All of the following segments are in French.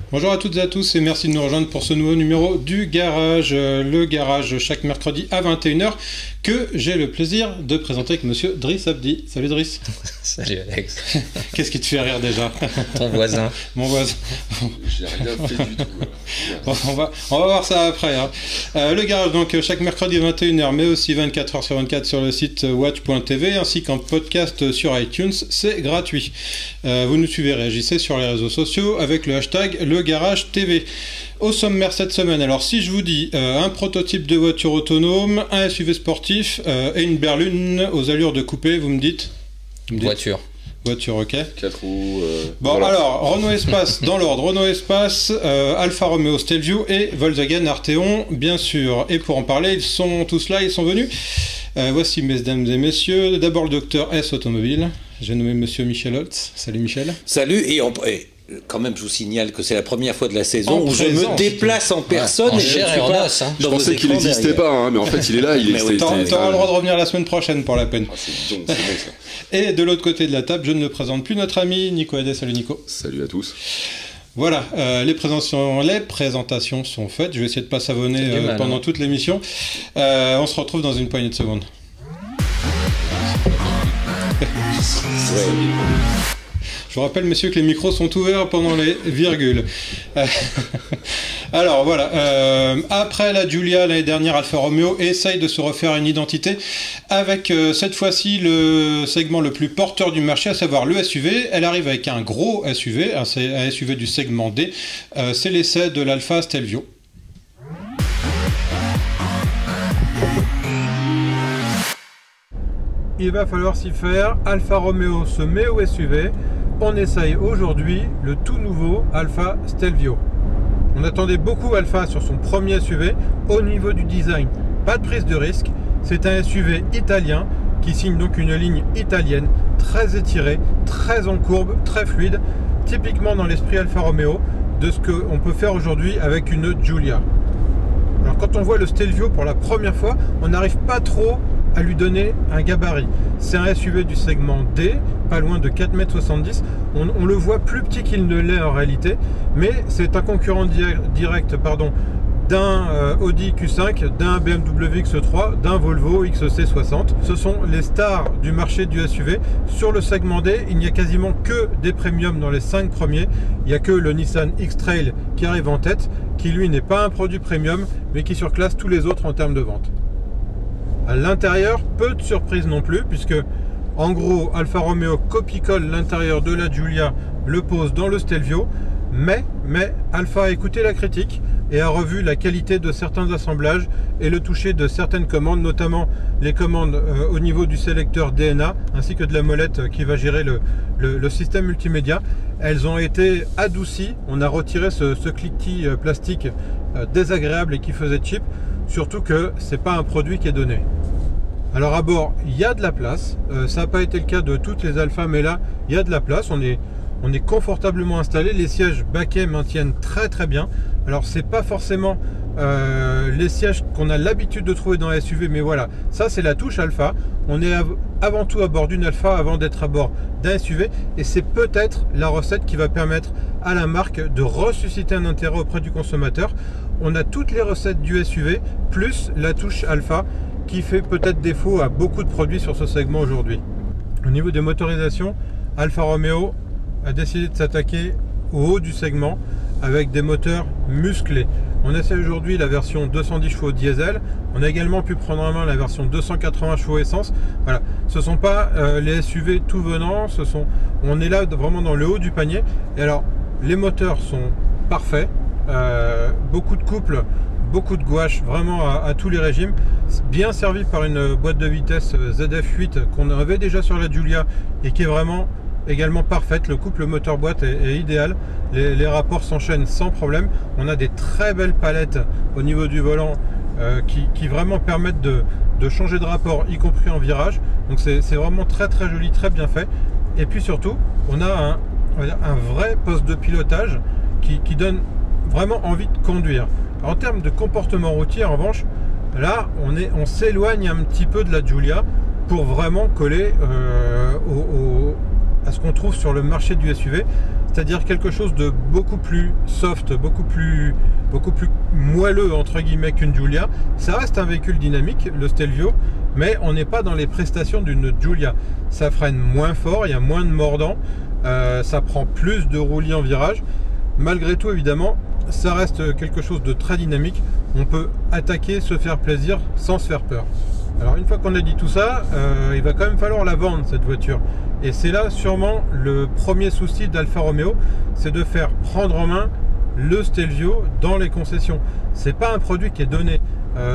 Bonjour à toutes et à tous et merci de nous rejoindre pour ce nouveau numéro du Garage. Le Garage chaque mercredi à 21h que j'ai le plaisir de présenter avec monsieur Driss Abdi. Salut Driss. Salut Alex. Qu'est-ce qui te fait rire déjà? Ton voisin. Mon voisin. J'ai rien fait du tout. Bon, on va voir ça après. Hein. Le Garage donc chaque mercredi à 21h mais aussi 24h sur 24 sur le site watch.tv ainsi qu'en podcast sur iTunes. C'est gratuit. Vous nous suivez, réagissez sur les réseaux sociaux avec le hashtag Le Garage TV. Au sommaire cette semaine, alors si je vous dis un prototype de voiture autonome, un SUV sportif et une berline aux allures de coupé, vous me dites? Voiture. Voiture, ok. 4 roues. Bon, voilà. Alors, Renault Espace, dans l'ordre, Renault Espace, Alfa Romeo Stelvio et Volkswagen Arteon, bien sûr. Et pour en parler, ils sont tous là, ils sont venus. Voici, mesdames et messieurs, d'abord le docteur S Automobile. J'ai nommé monsieur Michel Holtz. Salut Michel. Salut, et quand même, je vous signale que c'est la première fois de la saison où je me déplace en personne en et je ne suis pas os, hein. Je pensais qu'il n'existait pas, hein, mais en fait il est là. T'auras le droit de revenir la semaine prochaine pour la peine. Ah, c'est bon, ça. Et de l'autre côté de la table, je ne le présente plus, notre ami Nico Hadet. Salut Nico. Salut à tous. Voilà, les présentations sont faites. Je vais essayer de ne pas savonner pendant toute l'émission. On se retrouve dans une poignée de secondes. Je vous rappelle, messieurs, que les micros sont ouverts pendant les virgules. Alors voilà, après la Giulia l'année dernière, Alfa Romeo essaye de se refaire une identité avec cette fois-ci le segment le plus porteur du marché, à savoir le SUV. Elle arrive avec un gros SUV, un SUV du segment D. C'est l'essai de l'Alfa Stelvio. Il va falloir s'y faire. Alfa Romeo se met au SUV. On essaye aujourd'hui le tout nouveau Alfa Stelvio. On attendait beaucoup Alfa sur son premier SUV. Au niveau du design, pas de prise de risque. C'est un SUV italien qui signe donc une ligne italienne, très étirée, très en courbe, très fluide, typiquement dans l'esprit Alfa Romeo de ce qu'on peut faire aujourd'hui avec une Giulia. Alors quand on voit le Stelvio pour la première fois, on n'arrive pas trop à lui donner un gabarit. C'est un SUV du segment D, pas loin de 4,70 m. On le voit plus petit qu'il ne l'est en réalité, mais c'est un concurrent direct d'un Audi Q5, d'un BMW X3, d'un Volvo XC60. Ce sont les stars du marché du SUV. Sur le segment D, il n'y a quasiment que des premiums dans les 5 premiers. Il n'y a que le Nissan X-Trail qui arrive en tête, qui lui n'est pas un produit premium, mais qui surclasse tous les autres en termes de vente. À l'intérieur, peu de surprises non plus, puisque en gros, Alfa Romeo copie-colle l'intérieur de la Giulia, le pose dans le Stelvio, mais Alfa a écouté la critique et a revu la qualité de certains assemblages et le toucher de certaines commandes, notamment les commandes au niveau du sélecteur DNA, ainsi que de la molette qui va gérer le système multimédia. Elles ont été adoucies, on a retiré ce cliquetis plastique désagréable et qui faisait cheap. Surtout que c'est pas un produit qui est donné. Alors à bord, il y a de la place. Ça n'a pas été le cas de toutes les Alpha, mais là, il y a de la place. On est confortablement installé. Les sièges baquets maintiennent très très bien. Alors c'est pas forcément les sièges qu'on a l'habitude de trouver dans les SUV, mais voilà, ça c'est la touche Alpha. On est avant tout à bord d'une Alpha avant d'être à bord d'un SUV, et c'est peut-être la recette qui va permettre à la marque de ressusciter un intérêt auprès du consommateur. On a toutes les recettes du SUV, plus la touche Alpha, qui fait peut-être défaut à beaucoup de produits sur ce segment aujourd'hui. Au niveau des motorisations, Alfa Romeo a décidé de s'attaquer au haut du segment avec des moteurs musclés. On essaie aujourd'hui la version 210 chevaux diesel. On a également pu prendre en main la version 280 chevaux essence. Voilà, ce ne sont pas les SUV tout venant, on est là vraiment dans le haut du panier. Et alors, les moteurs sont parfaits. Beaucoup de couples, beaucoup de gouache, vraiment à tous les régimes, bien servi par une boîte de vitesse ZF8 qu'on avait déjà sur la Giulia et qui est vraiment également parfaite. Le couple moteur-boîte est idéal, les rapports s'enchaînent sans problème. On a des très belles palettes au niveau du volant qui vraiment permettent de changer de rapport, y compris en virage. Donc c'est vraiment très très joli, très bien fait. Et puis surtout, on a un vrai poste de pilotage qui donne vraiment envie de conduire. En termes de comportement routier, en revanche, là on s'éloigne un petit peu de la Giulia pour vraiment coller à ce qu'on trouve sur le marché du SUV, c'est-à-dire quelque chose de beaucoup plus soft, beaucoup plus moelleux entre guillemets qu'une Giulia. Ça reste un véhicule dynamique, le Stelvio, mais on n'est pas dans les prestations d'une Giulia. Ça freine moins fort, il y a moins de mordant, ça prend plus de roulis en virage. Malgré tout, évidemment, ça reste quelque chose de très dynamique. On peut attaquer, se faire plaisir sans se faire peur. Alors une fois qu'on a dit tout ça, il va quand même falloir la vendre, cette voiture. Et c'est là sûrement le premier souci d'Alfa Romeo, c'est de faire prendre en main le Stelvio dans les concessions. C'est pas un produit qui est donné.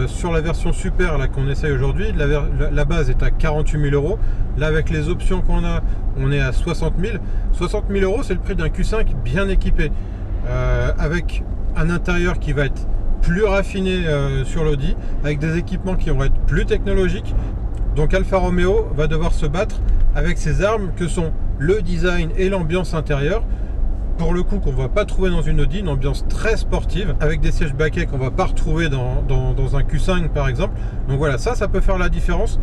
Sur la version super là qu'on essaye aujourd'hui, la base est à 48 000 euros. Là, avec les options qu'on a, on est à 60 000. 60 000 euros, c'est le prix d'un Q5 bien équipé, avec un intérieur qui va être plus raffiné sur l'Audi, avec des équipements qui vont être plus technologiques. Donc Alfa Romeo va devoir se battre avec ses armes que sont le design et l'ambiance intérieure, pour le coup qu'on ne va pas trouver dans une Audi, une ambiance très sportive, avec des sièges baquets qu'on ne va pas retrouver dans un Q5 par exemple. Donc voilà, ça peut faire la différence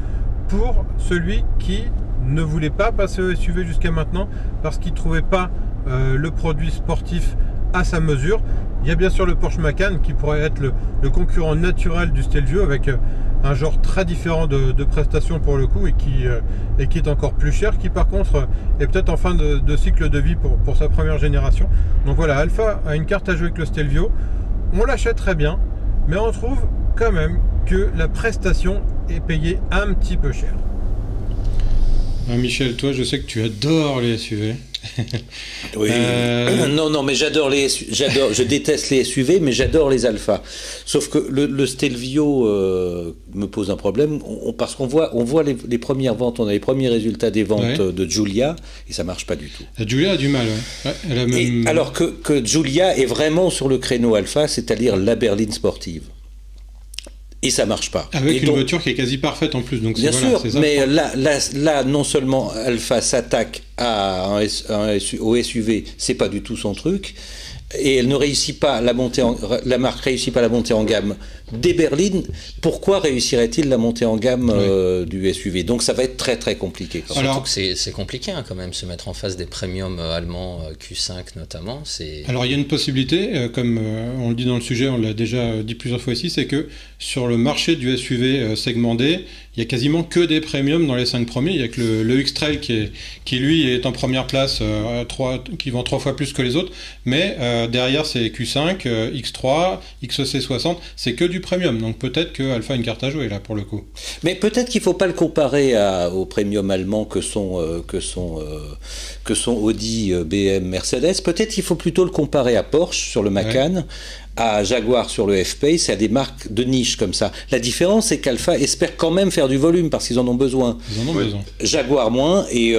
pour celui qui ne voulait pas passer au SUV jusqu'à maintenant, parce qu'il ne trouvait pas le produit sportif à sa mesure. Il y a bien sûr le Porsche Macan qui pourrait être le concurrent naturel du Stelvio, avec un genre très différent de prestations pour le coup, et qui est encore plus cher, qui par contre est peut-être en fin de cycle de vie pour sa première génération. Donc voilà, Alfa a une carte à jouer avec le Stelvio. On l'achète très bien, mais on trouve quand même que la prestation est payée un petit peu cher. Michel, toi, je sais que tu adores les SUV. Oui. Non, mais je déteste les SUV, mais j'adore les Alpha. Sauf que le Stelvio me pose un problème, parce qu'on voit les premières ventes, on a les premiers résultats des ventes de Giulia, et ça marche pas du tout. La Giulia a du mal, ouais. Elle a même... alors que Giulia est vraiment sur le créneau Alpha, c'est-à-dire la berline sportive. Et ça marche pas. Avec une voiture qui est quasi parfaite en plus. Donc bien sûr, mais là, non seulement Alpha s'attaque au SUV, c'est pas du tout son truc, et elle ne réussit pas la marque réussit pas la montée en gamme des berlines. Pourquoi réussirait-il la montée en gamme du SUV? Donc ça va être très très compliqué. Surtout que c'est compliqué quand même, se mettre en face des premiums allemands Q5 notamment. Alors il y a une possibilité, comme on le dit dans le sujet, on l'a déjà dit plusieurs fois ici, c'est que sur le marché du SUV segment D, il y a quasiment que des premiums dans les 5 premiers. Il y a que le X-Trail qui lui est en première place, qui vend 3 fois plus que les autres, mais derrière c'est Q5, X3, XC60, c'est que du premium. Donc peut-être que Alpha a une carte à jouer là pour le coup. Mais peut-être qu'il ne faut pas le comparer aux premium allemands que sont Audi, BM, Mercedes. Peut-être qu'il faut plutôt le comparer à Porsche sur le Macan, à Jaguar sur le F-Pace, et à des marques de niche comme ça. La différence, c'est qu'Alpha espère quand même faire du volume, parce qu'ils en ont besoin. Ils en ont besoin. Jaguar moins, et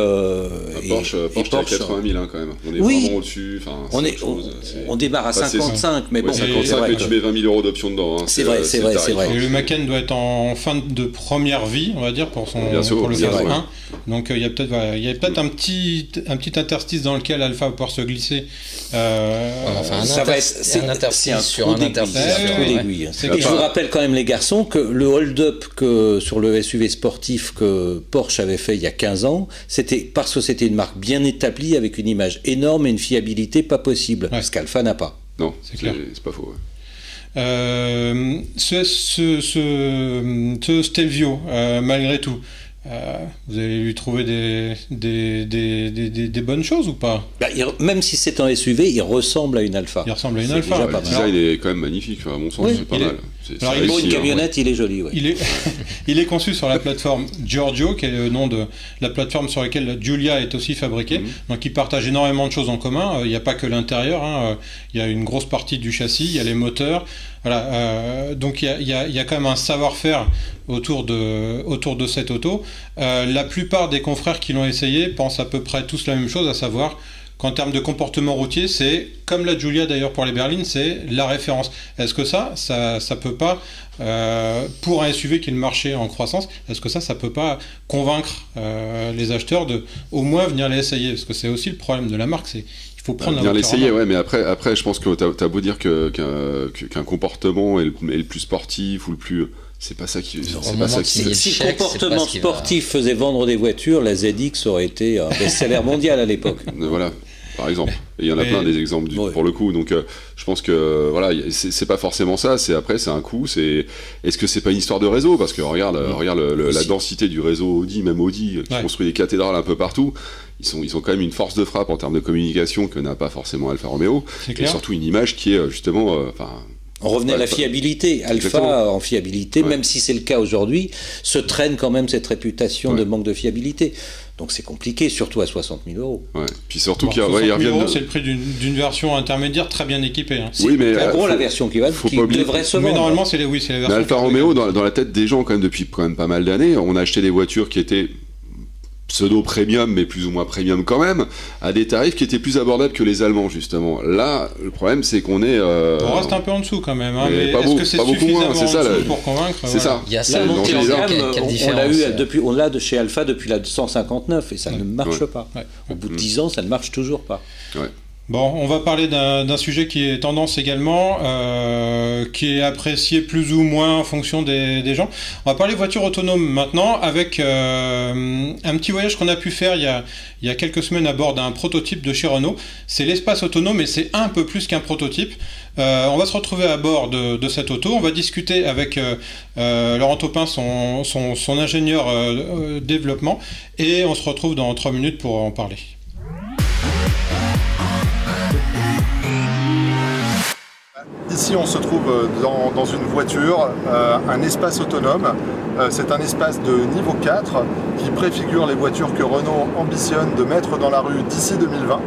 Porsche est à 80 000 quand même. On est vraiment au-dessus. On démarre à 55, mais bon. 55, mais tu mets 20 000 euros d'options dedans. Hein. C'est vrai. Et le Macan doit être en fin de première vie, on va dire, pour le phase 1. Donc il y a peut-être un petit interstice dans lequel Alpha va pouvoir se glisser. Ça va être un interstice sur un interstice. Je vous rappelle quand même, les garçons, que le hold-up sur le SUV sportif que Porsche avait fait il y a 15 ans, c'était parce que c'était une marque bien établie, avec une image énorme et une fiabilité pas possible, ce qu'Alpha n'a pas. Non, c'est pas faux. Ce Stelvio, malgré tout, vous allez lui trouver des bonnes choses ou pas? Même si c'est un SUV, il ressemble à une Alpha. Il ressemble à une Alpha. Le design est quand même magnifique, à mon sens, c'est pas mal. Pour une camionnette, il est joli. Il est conçu sur la plateforme Giorgio, qui est le nom de la plateforme sur laquelle la Giulia est aussi fabriquée. Donc ils partagent énormément de choses en commun. Il n'y a pas que l'intérieur, il y a une grosse partie du châssis, il y a les moteurs. Voilà, donc il y a quand même un savoir-faire autour de cette auto. La plupart des confrères qui l'ont essayé pensent à peu près tous la même chose, à savoir qu'en termes de comportement routier, c'est, comme la Giulia d'ailleurs pour les berlines, c'est la référence. Est-ce que ça peut pas, pour un SUV qui est le marché en croissance, est-ce que ça peut pas convaincre les acheteurs de au moins venir l'essayer? Parce que c'est aussi le problème de la marque, c'est il faut prendre bien l'essayer, ouais, mais après, je pense que t'as beau dire qu'un comportement est le plus sportif ou le plus... C'est pas ça qui... Si le comportement sportif faisait vendre des voitures, la ZX aurait été un best-seller mondial à l'époque. Voilà, par exemple. Et il y en a plein des exemples pour le coup. Donc je pense que voilà, c'est pas forcément ça. C'est un coût. Est-ce que c'est pas une histoire de réseau? Parce que regarde la densité du réseau Audi, même Audi, qui construit des cathédrales un peu partout. Ils ont quand même une force de frappe en termes de communication que n'a pas forcément Alfa Romeo. Et surtout une image qui est justement... On revenait à la fiabilité. Alpha, en fiabilité, même si c'est le cas aujourd'hui, se traîne quand même cette réputation de manque de fiabilité. Donc c'est compliqué, surtout à 60 000 euros. Ouais. Puis surtout qu'il y a 60 000 euros, c'est le prix d'une version intermédiaire très bien équipée. Hein. Oui, mais en gros, la version qui devrait se vendre. Mais normalement, c'est la version. Mais Alfa Romeo, dans la tête des gens, quand même pas mal d'années, on a acheté des voitures qui étaient pseudo-premium, mais plus ou moins premium quand même, à des tarifs qui étaient plus abordables que les Allemands, justement. Là, le problème, c'est qu'on est... On reste un peu en dessous, quand même. Hein, mais est-ce que c'est suffisamment en dessous pour convaincre? C'est ça. Il y a ça, la montée en gamme, on l'a de chez Alpha depuis la 159, et ça ne marche pas. Ouais. Au bout de 10 ans, ça ne marche toujours pas. Ouais. Bon, on va parler d'un sujet qui est tendance également, qui est apprécié plus ou moins en fonction des gens. On va parler voitures autonomes maintenant, avec un petit voyage qu'on a pu faire il y a quelques semaines à bord d'un prototype de chez Renault. C'est l'espace autonome et c'est un peu plus qu'un prototype. On va se retrouver à bord de cette auto. On va discuter avec Laurent Topin, son ingénieur développement, et on se retrouve dans 3 minutes pour en parler. Ici, on se trouve dans une voiture, un espace autonome. C'est un espace de niveau 4 qui préfigure les voitures que Renault ambitionne de mettre dans la rue d'ici 2020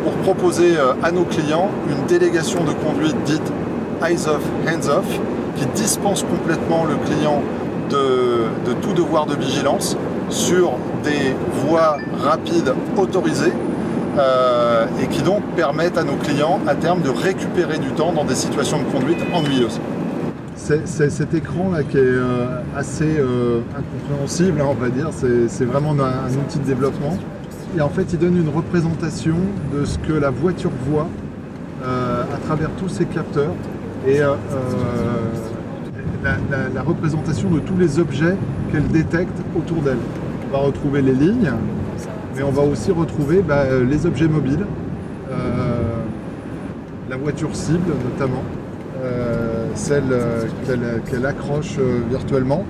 pour proposer à nos clients une délégation de conduite dite Eyes Off, Hands Off qui dispense complètement le client de tout devoir de vigilance sur des voies rapides autorisées. Et qui donc permettent à nos clients à terme de récupérer du temps dans des situations de conduite ennuyeuses. C'est cet écran là qui est assez incompréhensible, hein, on va dire, c'est vraiment un outil de développement. Et en fait il donne une représentation de ce que la voiture voit à travers tous ses capteurs et la représentation de tous les objets qu'elle détecte autour d'elle. On va retrouver les lignes, mais on va aussi retrouver les objets mobiles, la voiture cible notamment, celle qu'elle accroche virtuellement,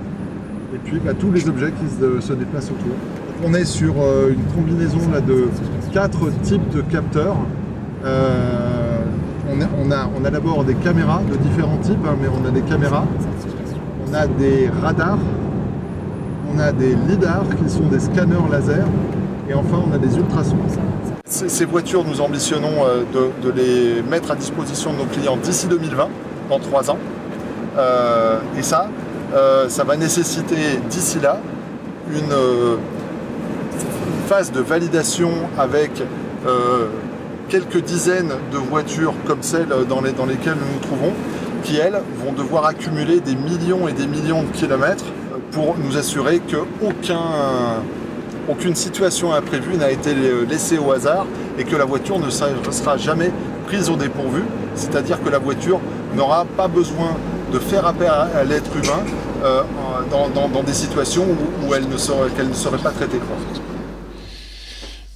et puis tous les objets qui se déplacent autour. Donc on est sur une combinaison là, de 4 types de capteurs. On a d'abord des caméras de différents types, hein, mais on a des caméras, on a des radars, on a des lidars qui sont des scanners laser, et enfin on a des ultrasons. Ces voitures, nous ambitionnons de les mettre à disposition de nos clients d'ici 2020, dans 3 ans. Et ça va nécessiter d'ici là une phase de validation avec quelques dizaines de voitures comme celles dans lesquelles nous nous trouvons, qui elles vont devoir accumuler des millions et des millions de kilomètres pour nous assurer qu'aucune situation imprévue n'a été laissée au hasard et que la voiture ne sera jamais prise au dépourvu, c'est-à-dire que la voiture n'aura pas besoin de faire appel à l'être humain dans des situations où qu'elle ne serait pas traitée.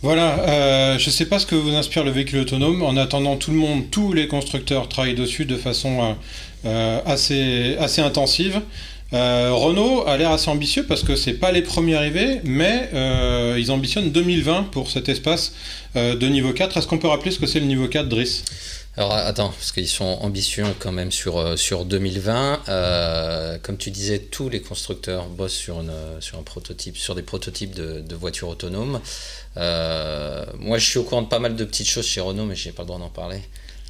Voilà, je ne sais pas ce que vous inspire le véhicule autonome. En attendant, tous les constructeurs travaillent dessus de façon assez intensive. Renault a l'air assez ambitieux parce que c'est pas les premiers arrivés, mais ils ambitionnent 2020 pour cet espace de niveau 4. Est-ce qu'on peut rappeler ce que c'est le niveau 4, Driss ? Alors attends, parce qu'ils sont ambitieux quand même sur 2020. Comme tu disais, tous les constructeurs bossent sur un prototype, sur des prototypes de voitures autonomes. Moi, je suis au courant de pas mal de petites choses chez Renault, mais j'ai pas le droit d'en parler.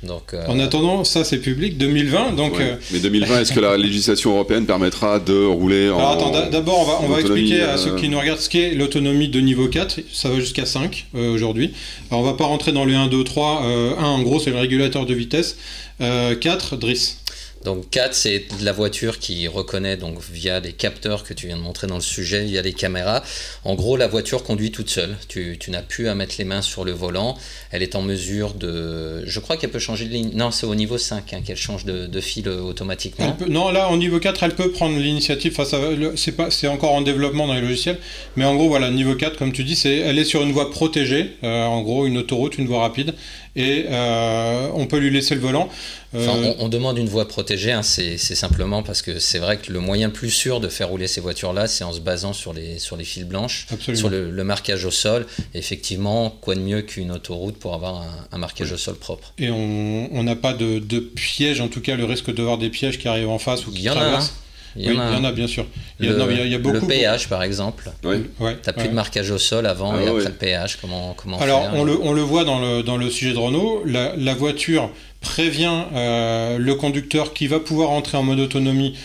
Donc, en attendant, ça c'est public, 2020. Donc, mais 2020, est-ce que la législation européenne permettra de rouler en... Alors attends, d'abord on va expliquer à ceux qui nous regardent ce qu'est l'autonomie de niveau 4. Ça va jusqu'à 5 aujourd'hui. Alors on va pas rentrer dans le 1, 2, 3. 1 en gros c'est le régulateur de vitesse. 4, Driss. Donc 4, c'est la voiture qui reconnaît donc via les capteurs que tu viens de montrer dans le sujet, via les caméras. En gros, la voiture conduit toute seule. Tu n'as plus à mettre les mains sur le volant. Elle est en mesure de... Je crois qu'elle peut changer de ligne. Non, c'est au niveau 5 qu'elle change de fil automatiquement. Non, là, au niveau 4, elle peut prendre l'initiative. Enfin, c'est encore en développement dans les logiciels. Mais en gros, voilà, niveau 4, comme tu dis, elle est sur une voie protégée. En gros, une autoroute, une voie rapide. Et on peut lui laisser le volant. Enfin, on demande une voie protégée, hein, c'est simplement parce que c'est vrai que le moyen le plus sûr de faire rouler ces voitures-là, c'est en se basant sur les fils blanches, Absolument. sur le marquage au sol. Et effectivement, quoi de mieux qu'une autoroute pour avoir un marquage au sol propre. Et on n'a pas de piège, en tout cas le risque de voir des pièges qui arrivent en face ou qui traversent. Il y en a bien sûr. Il y a beaucoup. Le péage, par exemple. Oui. Ouais, tu n'as plus de marquage au sol avant et après le péage. Comment Alors, faire on le voit dans le sujet de Renault. La voiture prévient le conducteur qui va pouvoir entrer en mode autonomie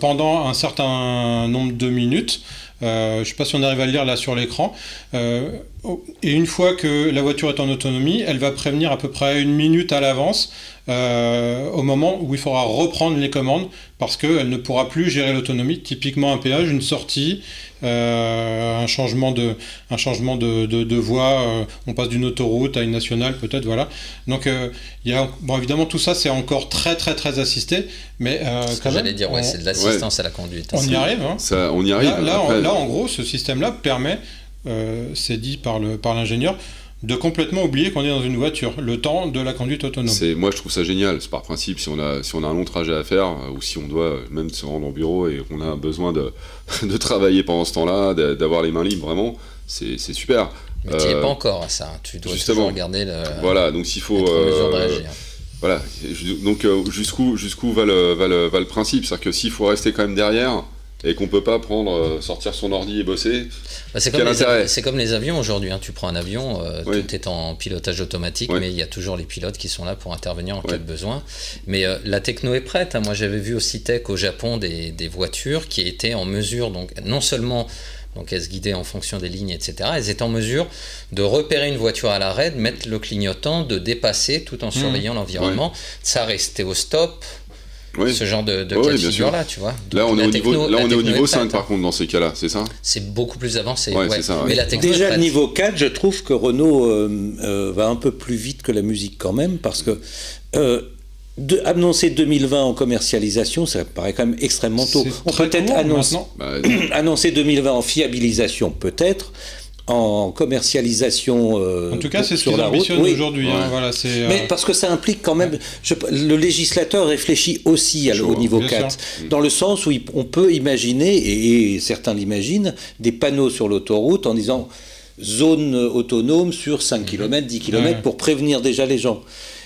pendant un certain nombre de minutes. Je ne sais pas si on arrive à le lire là sur l'écran. Et une fois que la voiture est en autonomie, elle va prévenir à peu près 1 minute à l'avance au moment où il faudra reprendre les commandes parce qu'elle ne pourra plus gérer l'autonomie. Typiquement un péage, une sortie, un changement de voie, on passe d'une autoroute à une nationale peut-être, voilà. Donc évidemment tout ça c'est encore très très très assisté, mais quand même... J'allais dire, c'est de l'assistance à la conduite. On y arrive. Hein. On y arrive. Là, en gros, ce système-là permet, c'est dit par l'ingénieur, de complètement oublier qu'on est dans une voiture, le temps de la conduite autonome. Moi je trouve ça génial, c'est par principe, si on a un long trajet à faire, ou si on doit même se rendre au bureau et qu'on a besoin de travailler pendant ce temps-là, d'avoir les mains libres, vraiment, c'est super. Mais tu n'y es pas encore à ça, tu dois toujours regarder voilà, donc s'il faut... Voilà, donc jusqu'où va le principe, c'est-à-dire que s'il faut rester quand même derrière... et qu'on peut pas sortir son ordi et bosser, c'est comme les avions aujourd'hui, hein. Tu prends un avion, tout est en pilotage automatique, mais il y a toujours les pilotes qui sont là pour intervenir en cas de besoin. Mais la techno est prête, hein. Moi j'avais vu au CITEC au Japon des voitures qui étaient en mesure, donc non seulement elles se guidaient en fonction des lignes, etc. Elles étaient en mesure de repérer une voiture à l'arrêt, de mettre le clignotant, de dépasser tout en surveillant l'environnement. Ça restait au stop. Ce genre de cas de figure-là, tu vois. Donc, là, on est au niveau 5, par contre, dans ces cas-là, c'est ça? C'est beaucoup plus avancé. C'est ça, mais la déjà, le niveau 4, je trouve que Renault va un peu plus vite que la musique quand même, parce que annoncer 2020 en commercialisation, ça paraît quand même extrêmement tôt. On peut peut-être annoncer 2020 en fiabilisation, peut-être. En commercialisation en tout cas c'est ce qu'ils ambitionnent aujourd'hui, hein, voilà, mais parce que ça implique quand même le législateur réfléchit aussi au niveau 4 dans le sens où on peut imaginer, et certains l'imaginent, des panneaux sur l'autoroute en disant zone autonome sur 5 km, 10 km pour prévenir déjà les gens,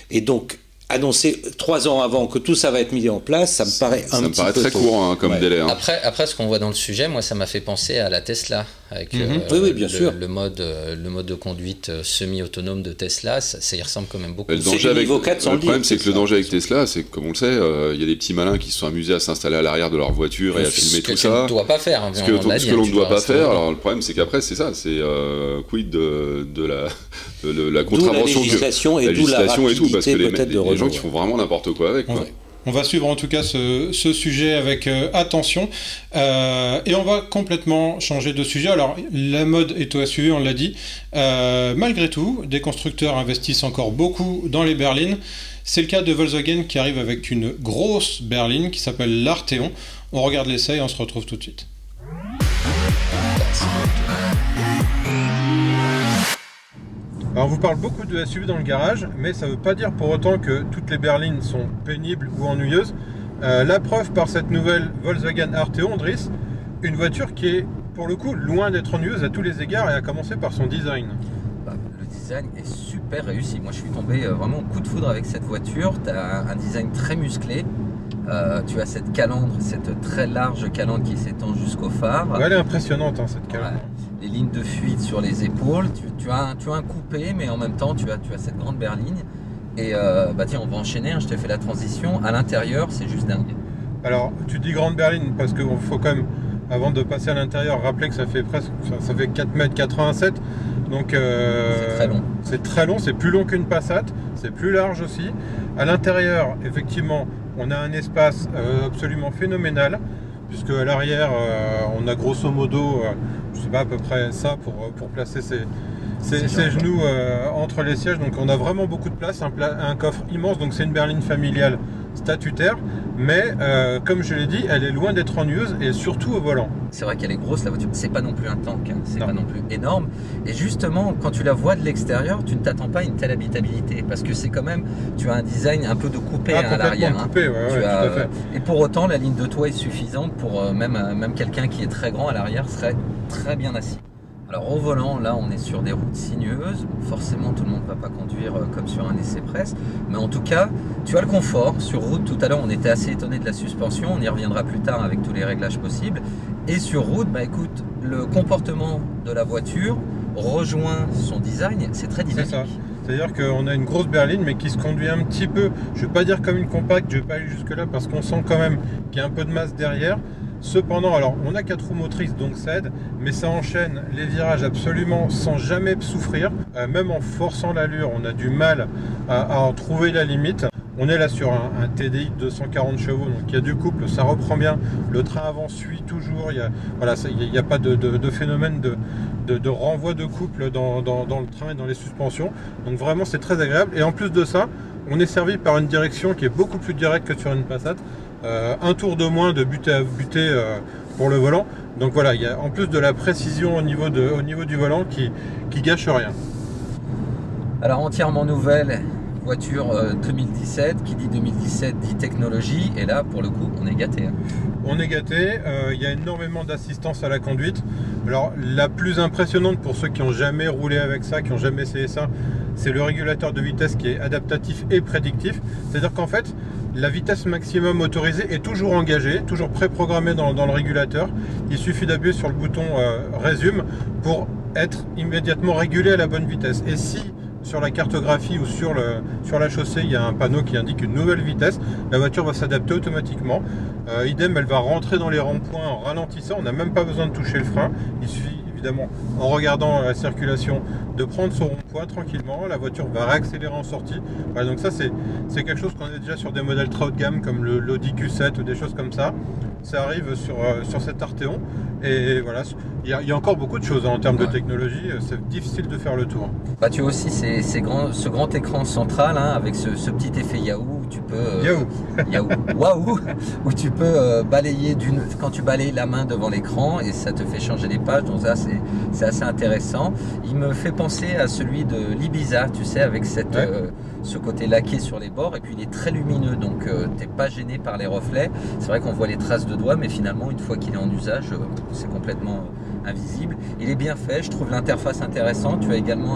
et donc annoncer 3 ans avant que tout ça va être mis en place, ça me paraît un petit peu très court, hein, comme délai. Hein. Après, ce qu'on voit dans le sujet, moi, ça m'a fait penser à la Tesla, avec bien sûr. Le mode de conduite semi-autonome de Tesla, ça y ressemble quand même beaucoup. Le problème, c'est que le danger avec Tesla, c'est que, comme on le sait, il y a des petits malins qui se sont amusés à s'installer à l'arrière de leur voiture et à filmer tout ça. Ce que tu ne dois pas faire. Hein, ce que l'on ne doit pas faire. Alors, le problème, c'est qu'après, c'est ça, c'est quid de la contravention de la législation et tout, parce que les gens qui font vraiment n'importe quoi avec. On va suivre en tout cas ce sujet avec attention, et on va complètement changer de sujet. Alors la mode est au SUV, on l'a dit, malgré tout des constructeurs investissent encore beaucoup dans les berlines. C'est le cas de Volkswagen qui arrive avec une grosse berline qui s'appelle l'Arteon. On regarde l'essai et on se retrouve tout de suite. Alors on vous parle beaucoup de SUV dans le garage, mais ça ne veut pas dire pour autant que toutes les berlines sont pénibles ou ennuyeuses. La preuve par cette nouvelle Volkswagen Arteon, Driss, une voiture qui est pour le coup loin d'être ennuyeuse à tous les égards, et à commencer par son design. Le design est super réussi. Moi je suis tombé vraiment coup de foudre avec cette voiture. Tu as un design très musclé. Tu as cette calandre, cette très large calandre qui s'étend jusqu'au phare. Ouais, elle est impressionnante, hein, cette calandre. Les lignes de fuite sur les épaules. Tu as un coupé, mais en même temps tu as cette grande berline. Et tiens, on va enchaîner, hein, je t'ai fait la transition. À l'intérieur, c'est juste dingue. Alors, tu dis grande berline parce qu'il faut quand même, avant de passer à l'intérieur, rappeler que ça fait 4,87 m. Donc, c'est très long. C'est très long, c'est plus long qu'une Passat, c'est plus large aussi. À l'intérieur, effectivement, on a un espace absolument phénoménal, puisque à l'arrière, on a grosso modo, je sais pas, à peu près ça pour placer ses genoux entre les sièges. Donc on a vraiment beaucoup de place, un coffre immense, donc c'est une berline familiale statutaire, mais comme je l'ai dit, elle est loin d'être ennuyeuse et surtout au volant. C'est vrai qu'elle est grosse la voiture, c'est pas non plus un tank, hein. C'est pas non plus énorme, et justement quand tu la vois de l'extérieur, tu ne t'attends pas à une telle habitabilité, parce que c'est quand même, tu as un design un peu de coupé à l'arrière, hein. Coupé, ouais, tout à fait. Et pour autant la ligne de toit est suffisante pour même quelqu'un qui est très grand à l'arrière serait très bien assis. Alors au volant, là on est sur des routes sinueuses, forcément tout le monde ne va pas conduire comme sur un essai presse, mais en tout cas tu as le confort. Sur route, tout à l'heure on était assez étonné de la suspension, on y reviendra plus tard avec tous les réglages possibles, et sur route, écoute, le comportement de la voiture rejoint son design, c'est très dynamique. C'est ça. C'est-à-dire qu'on a une grosse berline mais qui se conduit un petit peu, je ne vais pas dire comme une compacte, je ne vais pas aller jusque là parce qu'on sent quand même qu'il y a un peu de masse derrière. Cependant, alors on a 4 roues motrices donc ça aide, mais ça enchaîne les virages absolument sans jamais souffrir. Même en forçant l'allure, on a du mal à en trouver la limite. On est là sur un TDI de 240 chevaux, donc il y a du couple, ça reprend bien. Le train avant suit toujours, il n'y a pas de phénomène de renvoi de couple dans le train et dans les suspensions. Donc vraiment c'est très agréable. Et en plus de ça, on est servi par une direction qui est beaucoup plus directe que sur une Passat. Un tour de moins de butée à butée pour le volant. Donc voilà, il y a en plus de la précision au niveau du volant qui gâche rien. Alors entièrement nouvelle voiture 2017, qui dit 2017 dit technologie, et là pour le coup on est gâté. On est gâté, il y a énormément d'assistance à la conduite. Alors la plus impressionnante pour ceux qui n'ont jamais roulé avec ça, qui n'ont jamais essayé ça, c'est le régulateur de vitesse qui est adaptatif et prédictif. C'est-à-dire qu'en fait, la vitesse maximum autorisée est toujours engagée, toujours préprogrammée dans le régulateur. Il suffit d'appuyer sur le bouton résume pour être immédiatement régulé à la bonne vitesse. Et si sur la cartographie ou sur la chaussée, il y a un panneau qui indique une nouvelle vitesse, la voiture va s'adapter automatiquement. Idem, elle va rentrer dans les ronds-points en ralentissant, on n'a même pas besoin de toucher le frein. Il suffit évidemment, en regardant la circulation, de prendre son rond-point tranquillement, la voiture va réaccélérer en sortie. Voilà, donc ça c'est quelque chose qu'on a déjà sur des modèles très haut de gamme comme l'Audi Q7 ou des choses comme ça. Ça arrive sur cet Arteon, et voilà, il y a encore beaucoup de choses en termes de technologie, c'est difficile de faire le tour. Tu as aussi ce grand écran central, hein, avec ce petit effet Yahoo où tu peux waouh, où tu peux balayer quand tu balayes la main devant l'écran et ça te fait changer les pages, donc ça c'est assez intéressant. Il me fait penser à celui de l'Ibiza, tu sais, avec ce côté laqué sur les bords, et puis il est très lumineux, donc t'es pas gêné par les reflets. C'est vrai qu'on voit les traces de doigts, mais finalement une fois qu'il est en usage, c'est complètement invisible. Il est bien fait, je trouve l'interface intéressante. Tu as également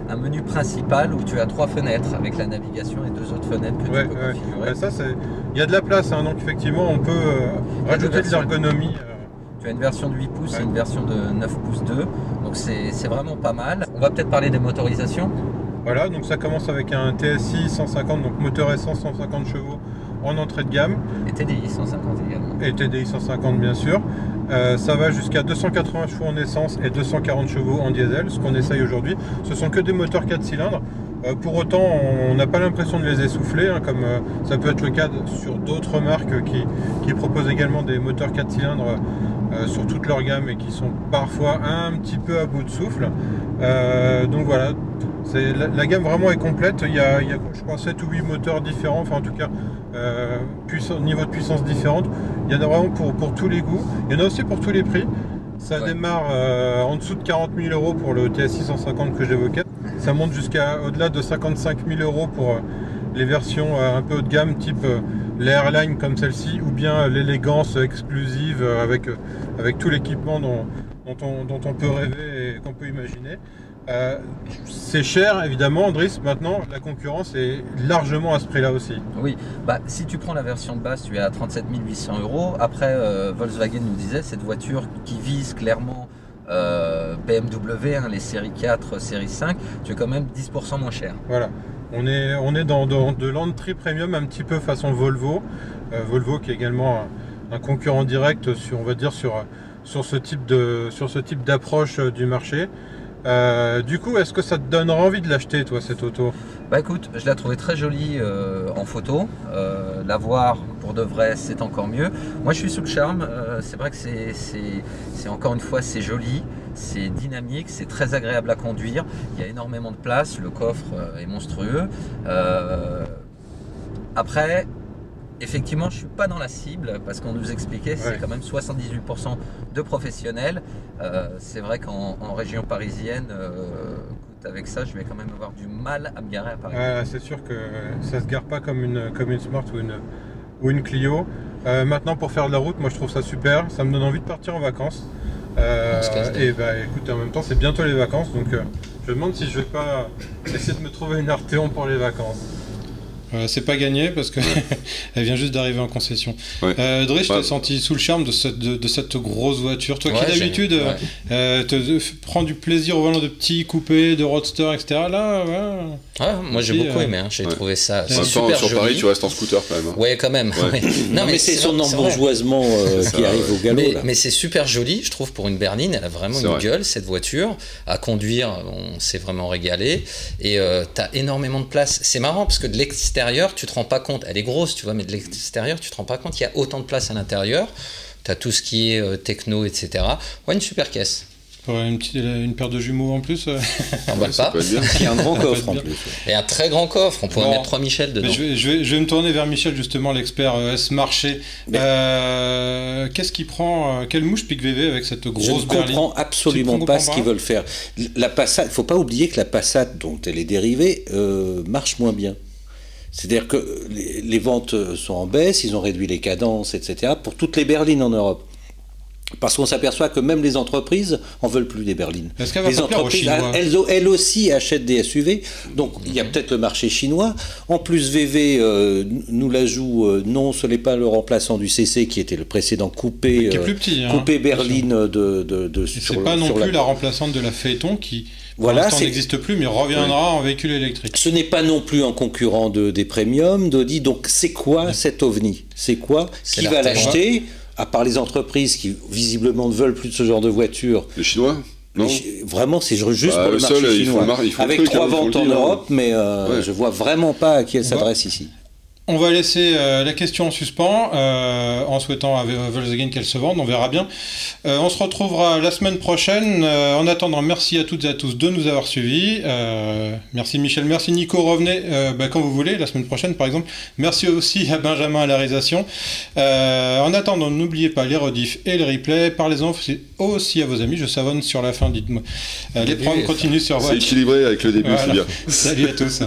un menu principal où tu as 3 fenêtres avec la navigation et 2 autres fenêtres que tu peux configurer. Il y a de la place, hein, donc effectivement on peut rajouter de l'ergonomie. Tu as une version de 8 pouces et une version de 9 pouces 2, donc c'est vraiment pas mal. On va peut-être parler des motorisations. Voilà, donc ça commence avec un TSI 150, donc moteur essence 150 chevaux en entrée de gamme. Et TDI 150 également. Et TDI 150 bien sûr. Ça va jusqu'à 280 chevaux en essence et 240 chevaux en diesel, ce qu'on essaye aujourd'hui. Ce sont que des moteurs 4 cylindres. Pour autant, on n'a pas l'impression de les essouffler, hein, comme ça peut être le cas sur d'autres marques qui proposent également des moteurs 4 cylindres sur toute leur gamme et qui sont parfois un petit peu à bout de souffle. Donc voilà, la gamme vraiment est complète. Il y a je crois 7 ou 8 moteurs différents, enfin en tout cas niveau de puissance différente. Il y en a vraiment pour tous les goûts. Il y en a aussi pour tous les prix. Ça démarre en dessous de 40 000 € pour le TSI 150 que j'évoquais. Ça monte jusqu'à au-delà de 55 000 € pour les versions un peu haut de gamme, type l'Airline comme celle-ci, ou bien l'élégance exclusive avec tout l'équipement dont on peut rêver et qu'on peut imaginer. C'est cher évidemment, Andris. Maintenant la concurrence est largement à ce prix là aussi. Oui, si tu prends la version de base, tu es à 37 800 €. Après Volkswagen nous disait cette voiture qui vise clairement BMW, hein, les séries 4, série 5, tu es quand même 10% moins cher. Voilà, On est dans de l'entry premium un petit peu façon Volvo. Volvo qui est également un concurrent direct sur, on va dire, sur ce type d'approche du marché. Du coup, est-ce que ça te donnera envie de l'acheter, toi, cette auto? Bah écoute, je l'ai trouvée très jolie en photo. La voir pour de vrai, c'est encore mieux. Moi, je suis sous le charme. C'est vrai que c'est encore une fois, c'est joli, c'est dynamique, c'est très agréable à conduire. Il y a énormément de place. Le coffre est monstrueux. Après, effectivement, je ne suis pas dans la cible parce qu'on nous expliquait c'est quand même 78% de professionnels. C'est vrai qu'en région parisienne, avec ça, je vais quand même avoir du mal à me garer à Paris. C'est sûr que ça se gare pas comme une Smart ou une Clio. Maintenant, pour faire de la route, moi je trouve ça super. Ça me donne envie de partir en vacances. Et bah écoute, en même temps, c'est bientôt les vacances, donc je me demande si je vais pas essayer de me trouver une Arteon pour les vacances. C'est pas gagné parce que elle vient juste d'arriver en concession. Dre, je t'ai senti sous le charme de cette grosse voiture. Toi qui d'habitude te prends du plaisir au volant de petits coupés, de roadster, etc. Là, moi j'ai beaucoup aimé. J'ai trouvé ça super sur joli. Paris, tu restes en scooter quand même. Ouais, quand même. Non, mais c'est son embourgeoisement qui arrive au galop. Mais c'est super joli, je trouve, pour une berline. Elle a vraiment une gueule, cette voiture. À conduire, on s'est vraiment régalé. Et t'as énormément de place. C'est marrant parce que de l'extérieur, tu te rends pas compte, elle est grosse, tu vois, mais de l'extérieur, tu te rends pas compte, il y a autant de place à l'intérieur. Tu as tout ce qui est techno, etc. Ouais, une super caisse. Une paire de jumeaux en plus. Pas. Il y a un grand coffre en plus. Et un très grand coffre, on pourrait mettre 3 Michel dedans. Je vais me tourner vers Michel, justement, l'expert S-Marché. Qu'est-ce qui prend, quelle mouche pique VV avec cette grosse berline? Je ne comprends absolument pas ce qu'ils veulent faire. La Passat, il ne faut pas oublier que la Passat, dont elle est dérivée, marche moins bien. C'est-à-dire que les ventes sont en baisse, ils ont réduit les cadences, etc. pour toutes les berlines en Europe. Parce qu'on s'aperçoit que même les entreprises en veulent plus des berlines. Les entreprises, elles aussi achètent des SUV. Donc il y a peut-être le marché chinois. En plus, VV nous la joue. Non, ce n'est pas le remplaçant du CC qui était le précédent coupé, qui est plus petit, coupé berline c'est pas non plus la remplaçante de la Phaeton qui... Voilà, ça n'existe plus, mais reviendra en véhicule électrique. Ce n'est pas non plus un concurrent des premium, d'Audi. Donc, c'est quoi cet ovni? C'est quoi? Qui va l'acheter? À part les entreprises qui, visiblement, ne veulent plus de ce genre de voiture. Les Chinois? Non. Vraiment, c'est juste pour le marché chinois. Avec 3 ventes en Europe, mais je vois vraiment pas à qui elle s'adresse ici. On va laisser la question en suspens en souhaitant à Volkswagen qu'elle se vende, on verra bien. On se retrouvera la semaine prochaine. En attendant, merci à toutes et à tous de nous avoir suivis. Merci Michel, merci Nico, revenez quand vous voulez, la semaine prochaine par exemple. Merci aussi à Benjamin à la réalisation. En attendant, n'oubliez pas les rediffs et les replays. Parlez-en aussi à vos amis, je savonne sur la fin, dites-moi. Les programmes continuent sur votre... C'est équilibré avec le début, c'est bien. Salut à tous.